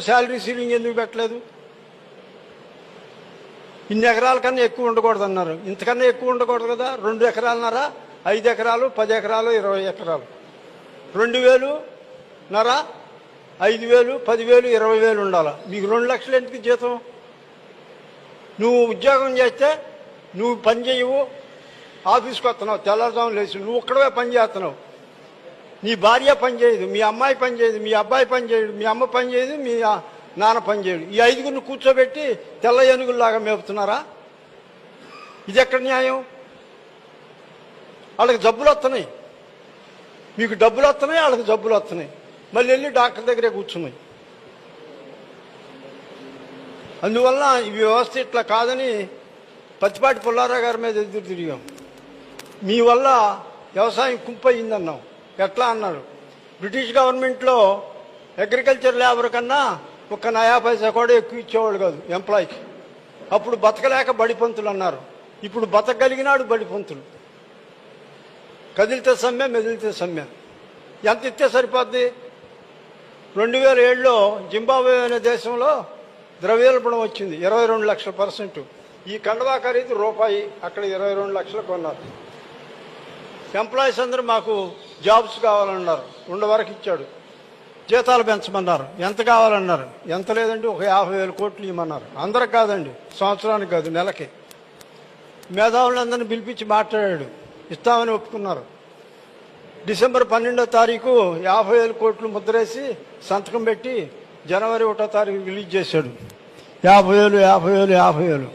Salary ceiling ఎందుకు పెట్టలేదు? ఇన్ని ఎకరాల కన్నా ఎక్కువ ఉండకూడదు అన్నారు. ఇంతకన్నా ఎక్కువ ఉండకూడదు కదా. 2 ఎకరాలన్నర, 5 ఎకరాలు, 10 ఎకరాలు, 20 ఎకరాలు, 2,000 5,000, 10,000, 20,000 ఉండాలి. మీకు 2 లక్షలు ఎందుకు జీతం? నువ్వు ఉద్యోగం చేస్తే నువ్వు పని చేయవు, ఆఫీస్కి వస్తున్నావు, తెల్లవారుజామున లేచి నువ్వు ఒక్కడవే పని చేస్తున్నావు. నీ భార్య పని చేయదు, మీ అమ్మాయి పని చేయదు, మీ అబ్బాయి పని చేయడు, మీ అమ్మ పని చేయదు, మీ నాన్న పని చేయడు. ఈ 5గురిని కూర్చోబెట్టి తెల్ల ఏనుగుల్లాగా మేపుతున్నారా? ఇది ఎక్కడ న్యాయం? వాళ్ళకి జబ్బులు వస్తున్నాయి, మీకు డబ్బులు వస్తున్నాయి, వాళ్ళకి జబ్బులు వస్తున్నాయి, మళ్ళీ వెళ్ళి డాక్టర్ దగ్గరే కూర్చున్నాయి. అందువల్ల ఈ వ్యవస్థ ఇట్లా కాదని పత్తిపాటి పుల్లారావు గారి మీద ఎదురు తిరిగాం. మీ వల్ల వ్యవసాయం కుంపయిందన్నాం. ఎట్లా అన్నారు? బ్రిటిష్ గవర్నమెంట్లో అగ్రికల్చర్ లేబర్ కన్నా 1 నయా పైసా కూడా ఎక్కువ ఇచ్చేవాళ్ళు కాదు ఎంప్లాయీకి. అప్పుడు బతకలేక బడిపంతులు అన్నారు. ఇప్పుడు బతకగలిగినాడు బడిపంతులు. కదిలితే సమ్మె, మెదిలితే సమ్మె. ఎంత ఇస్తే సరిపోద్ది? 2007లో జింబాబ్వే అనే దేశంలో ద్రవ్యోల్బణం వచ్చింది, 22 లక్షల%. ఈ కండవా ఖరీదు రూపాయి, అక్కడ 22 లక్షలు కొన్నారు. ఎంప్లాయీస్ అందరూ మాకు జాబ్స్ కావాలన్నారు, 2 వరకు ఇచ్చాడు. జీతాలు పెంచమన్నారు, ఎంత కావాలన్నారు, ఎంత లేదండి 50,000 కోట్లు ఇవ్వమన్నారు. అందరికి కాదండి, సంవత్సరానికి కాదు, నెలకి. మేధావులందరినీ పిలిపించి మాట్లాడాడు, ఇస్తామని ఒప్పుకున్నారు. డిసెంబర్ 12వ తారీఖు 50,000 కోట్లు ముద్రేసి సంతకం పెట్టి జనవరి 1వ తారీఖు రిలీజ్ చేశాడు. 50,000, 50,000, 50,000.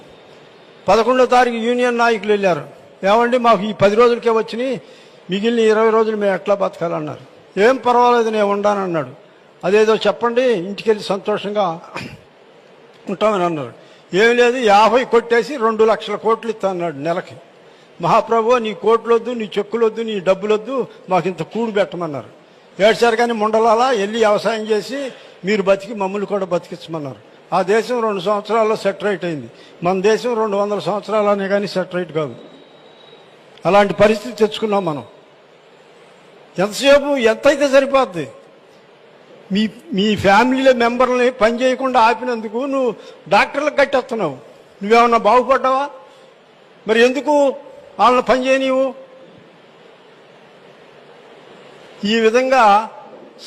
11వ తారీఖు యూనియన్ నాయకులు వెళ్ళారు. ఏమండి మాకు ఈ 10 రోజులకే వచ్చినాయి, మిగిలిన 20 రోజులు మేము ఎట్లా బతకాలన్నారు. ఏం పర్వాలేదు, నేను ఉండానన్నాడు. అదేదో చెప్పండి, ఇంటికి వెళ్ళి సంతోషంగా ఉంటామని అన్నారు. ఏం లేదు, 50 కొట్టేసి 2 లక్షల కోట్లు ఇస్తా అన్నాడు నెలకి. మహాప్రభు, నీ కోట్లొద్దు, నీ చెక్కులొద్దు, నీ డబ్బులొద్దు, మాకు ఇంత కూడు పెట్టమన్నారు. ఏడ్చారు కానీ ముండలాలా వెళ్ళి వ్యవసాయం చేసి మీరు బతికి మమ్మల్ని కూడా బతికించమన్నారు. ఆ దేశం 2 సంవత్సరాల్లో సెటరైట్ అయింది. మన దేశం 200 సంవత్సరాలనే కానీ సెటరైట్ కాదు. అలాంటి పరిస్థితి తెచ్చుకున్నాం మనం. ఎంతసేపు ఎంతైతే సరిపోద్ది? మీ ఫ్యామిలీలో మెంబర్లని పని చేయకుండా ఆపినందుకు నువ్వు డాక్టర్లకు కట్టేస్తున్నావు. నువ్వేమన్నా బాగుపడ్డావా? మరి ఎందుకు వాళ్ళని పని చేయనివు? ఈ విధంగా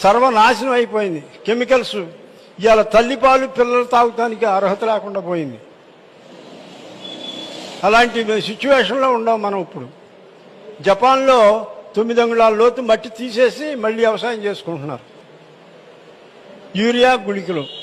సర్వనాశనం అయిపోయింది. కెమికల్స్ ఇవాళ తల్లిపాలు పిల్లలు తాగటానికి అర్హత లేకుండా పోయింది. అలాంటి సిచ్యువేషన్లో ఉన్నాం మనం ఇప్పుడు. జపాన్లో 9 అంగుళాల లోతు మట్టి తీసేసి మళ్ళీ వ్యవసాయం చేసుకుంటున్నారు. యూరియా గుళికలు